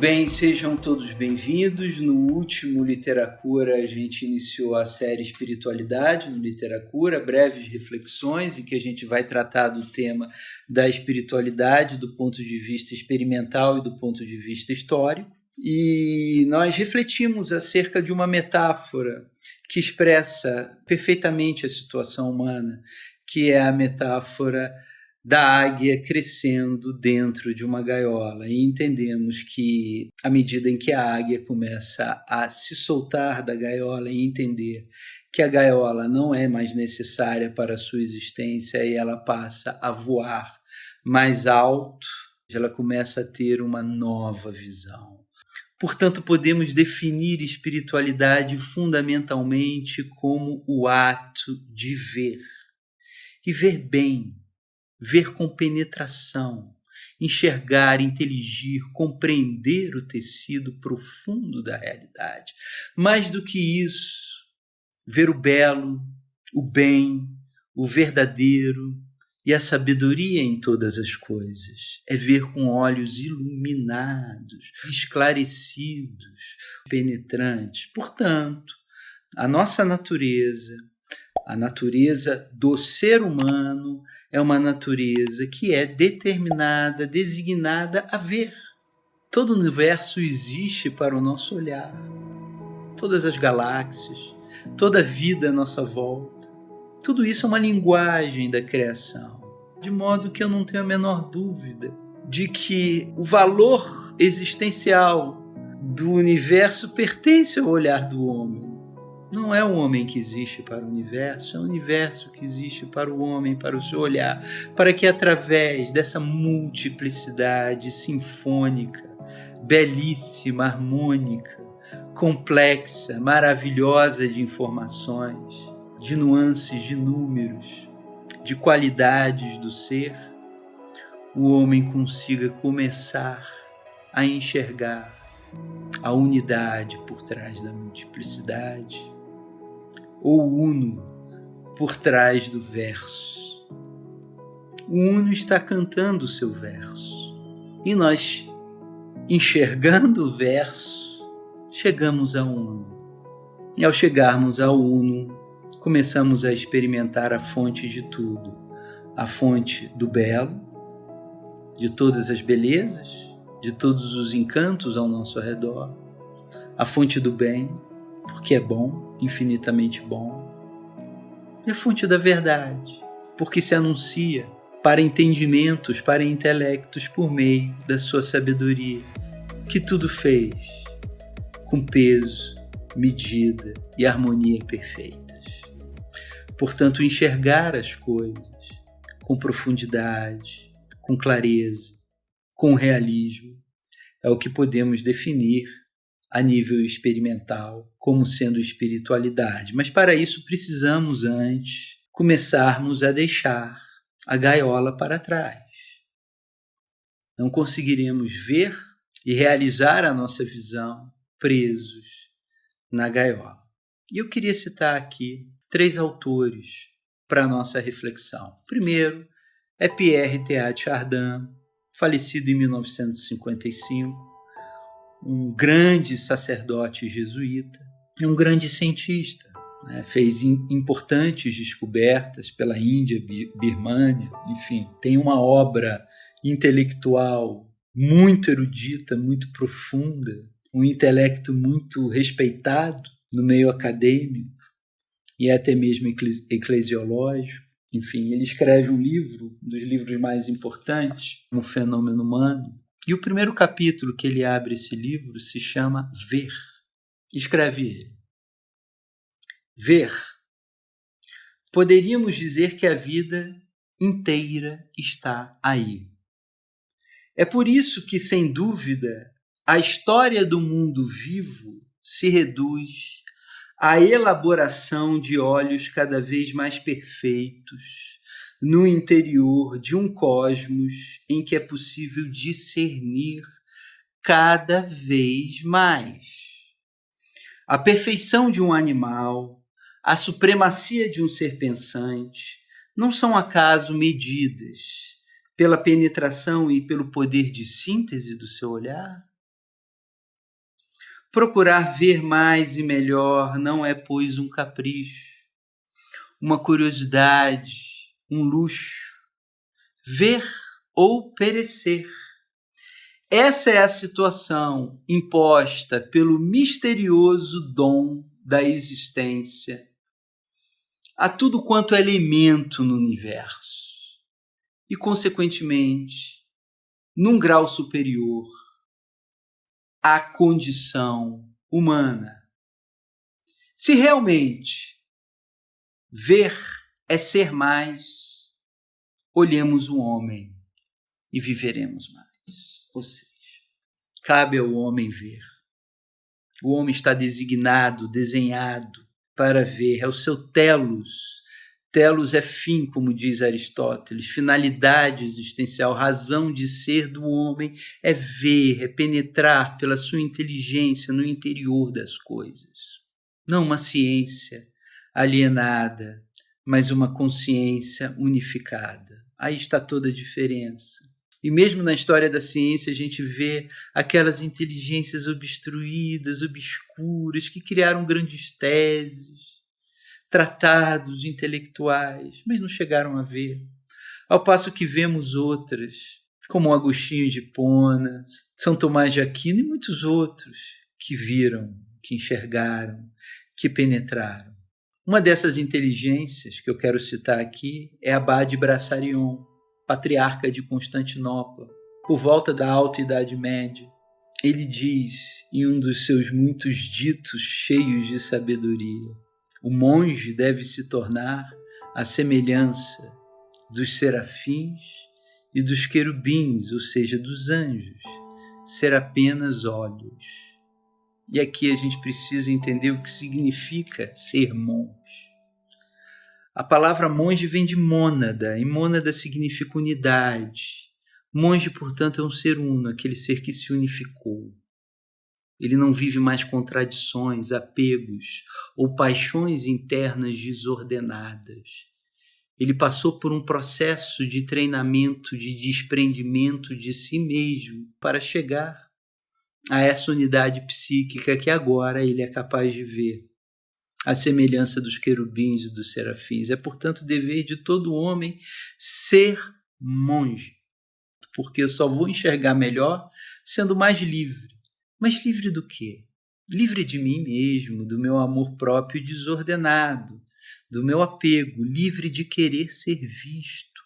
bem, sejam todos bem-vindos. No último Literacura, a gente iniciou a série Espiritualidade no Literacura, breves reflexões, em que a gente vai tratar do tema da espiritualidade do ponto de vista experimental e do ponto de vista histórico. E nós refletimos acerca de uma metáfora que expressa perfeitamente a situação humana, que é a metáfora da águia crescendo dentro de uma gaiola, e entendemos que à medida em que a águia começa a se soltar da gaiola e entender que a gaiola não é mais necessária para a sua existência e ela passa a voar mais alto, ela começa a ter uma nova visão. Portanto, podemos definir espiritualidade fundamentalmente como o ato de ver, e ver bem, ver com penetração, enxergar, inteligir, compreender o tecido profundo da realidade. Mais do que isso, ver o belo, o bem, o verdadeiro e a sabedoria em todas as coisas. É ver com olhos iluminados, esclarecidos, penetrantes. Portanto, a nossa natureza, a natureza do ser humano, é uma natureza que é determinada, designada a ver. Todo o universo existe para o nosso olhar. Todas as galáxias, toda a vida à nossa volta. Tudo isso é uma linguagem da criação. De modo que eu não tenho a menor dúvida de que o valor existencial do universo pertence ao olhar do homem. Não é o homem que existe para o universo, é o universo que existe para o homem, para o seu olhar, para que através dessa multiplicidade sinfônica, belíssima, harmônica, complexa, maravilhosa de informações, de nuances, de números, de qualidades do ser, o homem consiga começar a enxergar a unidade por trás da multiplicidade, ou uno por trás do verso. O uno está cantando o seu verso. E nós, enxergando o verso, chegamos ao uno. E ao chegarmos ao uno, começamos a experimentar a fonte de tudo. A fonte do belo, de todas as belezas, de todos os encantos ao nosso redor. A fonte do bem, porque é bom, infinitamente bom. E a fonte da verdade, porque se anuncia para entendimentos, para intelectos, por meio da sua sabedoria, que tudo fez com peso, medida e harmonia perfeitas. Portanto, enxergar as coisas com profundidade, com clareza, com realismo, é o que podemos definir a nível experimental como sendo espiritualidade. Mas para isso precisamos antes começarmos a deixar a gaiola para trás. Não conseguiremos ver e realizar a nossa visão presos na gaiola. E eu queria citar aqui 3 autores para a nossa reflexão. O primeiro é Pierre Teilhard de Chardin, falecido em 1955, um grande sacerdote jesuíta e um grande cientista. Fez importantes descobertas pela Índia, Birmânia, enfim, tem uma obra intelectual muito erudita, muito profunda, um intelecto muito respeitado no meio acadêmico e até mesmo eclesiológico. Enfim, ele escreve um livro, um dos livros mais importantes, O Fenômeno Humano, e o primeiro capítulo que ele abre esse livro se chama Ver. Escreve ele. Ver. Poderíamos dizer que a vida inteira está aí. É por isso que, sem dúvida, a história do mundo vivo se reduz à elaboração de olhos cada vez mais perfeitos no interior de um cosmos em que é possível discernir cada vez mais. A perfeição de um animal, a supremacia de um ser pensante, não são acaso medidas pela penetração e pelo poder de síntese do seu olhar? Procurar ver mais e melhor não é, pois, um capricho, uma curiosidade, um luxo. Ver ou perecer. Essa é a situação imposta pelo misterioso dom da existência a tudo quanto é elemento no universo e, consequentemente, num grau superior, à condição humana. Se realmente ver é ser mais, olhemos o homem e viveremos mais. Ou seja, cabe ao homem ver. O homem está designado, desenhado para ver. É o seu telos. Telos é fim, como diz Aristóteles, finalidade existencial, razão de ser do homem é ver, é penetrar pela sua inteligência no interior das coisas. Não uma ciência alienada, mas uma consciência unificada. Aí está toda a diferença. E mesmo na história da ciência a gente vê aquelas inteligências obstruídas, obscuras, que criaram grandes teses, tratados intelectuais, mas não chegaram a ver. Ao passo que vemos outras, como Agostinho de Hipona, São Tomás de Aquino e muitos outros, que viram, que enxergaram, que penetraram. Uma dessas inteligências que eu quero citar aqui é Abade Braçarion, patriarca de Constantinopla, por volta da Alta Idade Média. Ele diz, em um dos seus muitos ditos cheios de sabedoria, o monge deve se tornar a semelhança dos serafins e dos querubins, ou seja, dos anjos, ser apenas olhos. E aqui a gente precisa entender o que significa ser monge. A palavra monge vem de mônada, e mônada significa unidade. Monge, portanto, é um ser uno, aquele ser que se unificou. Ele não vive mais contradições, apegos ou paixões internas desordenadas. Ele passou por um processo de treinamento, de desprendimento de si mesmo para chegar a essa unidade psíquica que agora ele é capaz de ver, a semelhança dos querubins e dos serafins. É, portanto, dever de todo homem ser monge, porque eu só vou enxergar melhor sendo mais livre. Mas livre do quê? Livre de mim mesmo, do meu amor próprio desordenado, do meu apego, livre de querer ser visto.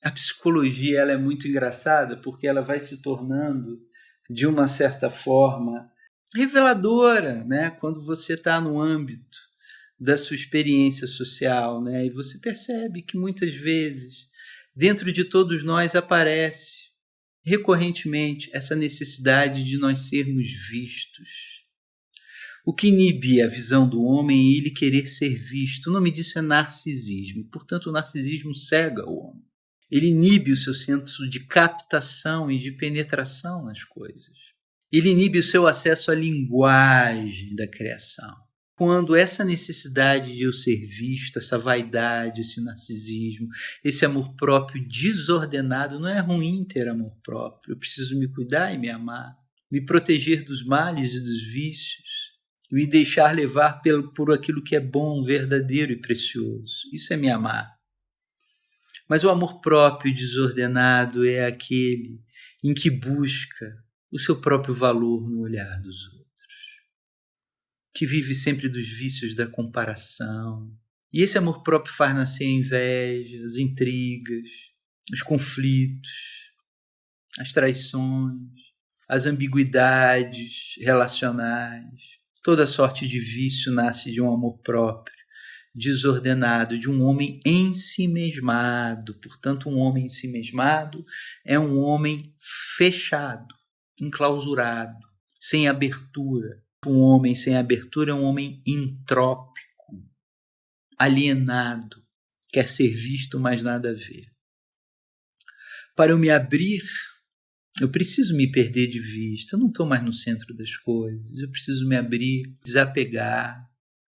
A psicologia ela é muito engraçada porque ela vai se tornando, de uma certa forma, reveladora, né? Quando você está no âmbito da sua experiência social, né? E você percebe que muitas vezes, dentro de todos nós aparece recorrentemente essa necessidade de nós sermos vistos. O que inibe a visão do homem é ele querer ser visto. O nome disso é narcisismo. Portanto, o narcisismo cega o homem. Ele inibe o seu senso de captação e de penetração nas coisas. Ele inibe o seu acesso à linguagem da criação. Quando essa necessidade de eu ser visto, essa vaidade, esse narcisismo, esse amor próprio desordenado, não é ruim ter amor próprio. Eu preciso me cuidar e me amar, me proteger dos males e dos vícios, me deixar levar por aquilo que é bom, verdadeiro e precioso. Isso é me amar. Mas o amor próprio desordenado é aquele em que busca o seu próprio valor no olhar dos outros, que vive sempre dos vícios da comparação. E esse amor próprio faz nascer a inveja, as intrigas, os conflitos, as traições, as ambiguidades relacionais. Toda sorte de vício nasce de um amor próprio desordenado, de um homem ensimesmado. Portanto, um homem ensimesmado é um homem fechado, enclausurado, sem abertura. Um homem sem abertura é um homem entrópico, alienado, quer ser visto, mas nada a ver. Para eu me abrir, eu preciso me perder de vista, eu não estou mais no centro das coisas, eu preciso me abrir, desapegar,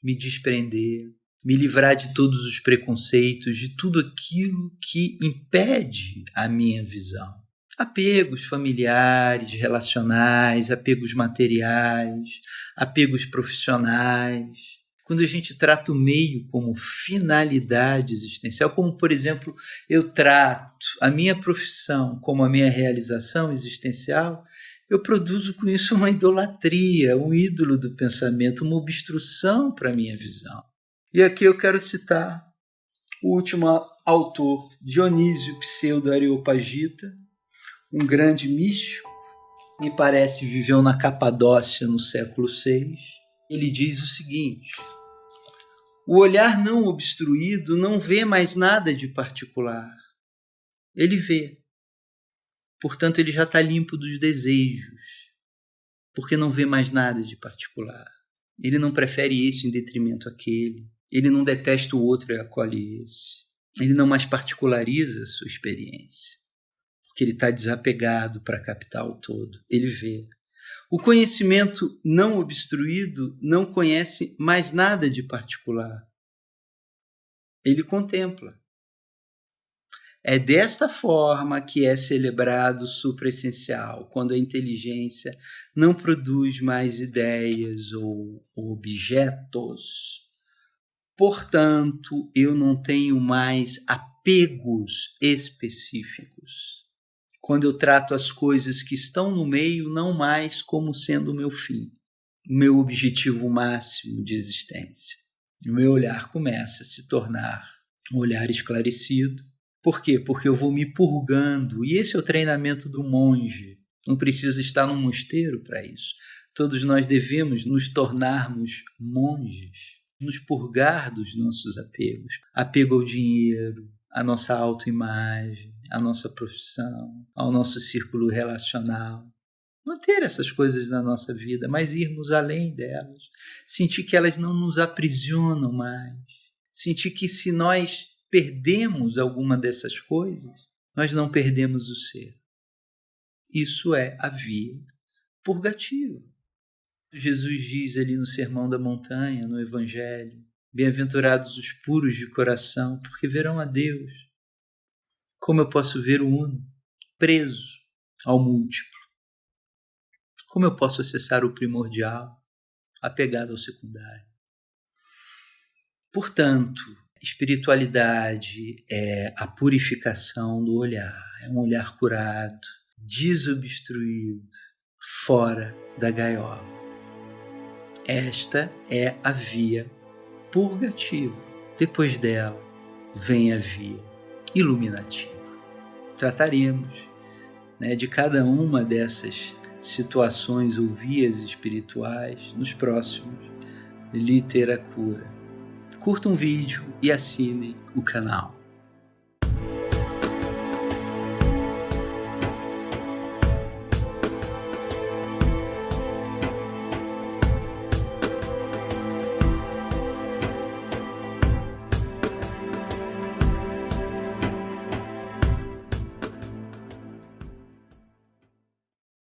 me desprender, me livrar de todos os preconceitos, de tudo aquilo que impede a minha visão. Apegos familiares, relacionais, apegos materiais, apegos profissionais. Quando a gente trata o meio como finalidade existencial, como, por exemplo, eu trato a minha profissão como a minha realização existencial, eu produzo com isso uma idolatria, um ídolo do pensamento, uma obstrução para a minha visão. E aqui eu quero citar o último autor, Dionísio Pseudo-Areopagita, um grande místico, me parece viveu na Capadócia no século VI. Ele diz o seguinte: o olhar não obstruído não vê mais nada de particular. Ele vê. Portanto, ele já está limpo dos desejos, porque não vê mais nada de particular. Ele não prefere esse em detrimento àquele. Ele não detesta o outro e acolhe esse. Ele não mais particulariza a sua experiência, porque ele está desapegado para captar o todo. Ele vê. O conhecimento não obstruído não conhece mais nada de particular. Ele contempla. É desta forma que é celebrado o supraessencial, quando a inteligência não produz mais ideias ou objetos. Portanto, eu não tenho mais apegos específicos. Quando eu trato as coisas que estão no meio não mais como sendo o meu fim, o meu objetivo máximo de existência. O meu olhar começa a se tornar um olhar esclarecido. Por quê? Porque eu vou me purgando. E esse é o treinamento do monge. Não precisa estar num mosteiro para isso. Todos nós devemos nos tornarmos monges, nos purgar dos nossos apegos. Apego ao dinheiro, à nossa autoimagem, à nossa profissão, ao nosso círculo relacional. Manter essas coisas na nossa vida, mas irmos além delas. Sentir que elas não nos aprisionam mais. Sentir que se nós perdemos alguma dessas coisas, nós não perdemos o ser. Isso é a via purgativa. Jesus diz ali no Sermão da Montanha, no Evangelho: bem-aventurados os puros de coração, porque verão a Deus. Como eu posso ver o uno preso ao múltiplo? Como eu posso acessar o primordial apegado ao secundário? Portanto, espiritualidade é a purificação do olhar, é um olhar curado, desobstruído, fora da gaiola. Esta é a via purgativa. Depois dela vem a via iluminativa. Trataremos, de cada uma dessas situações ou vias espirituais nos próximos Literacura. Curta um vídeo e assine o canal.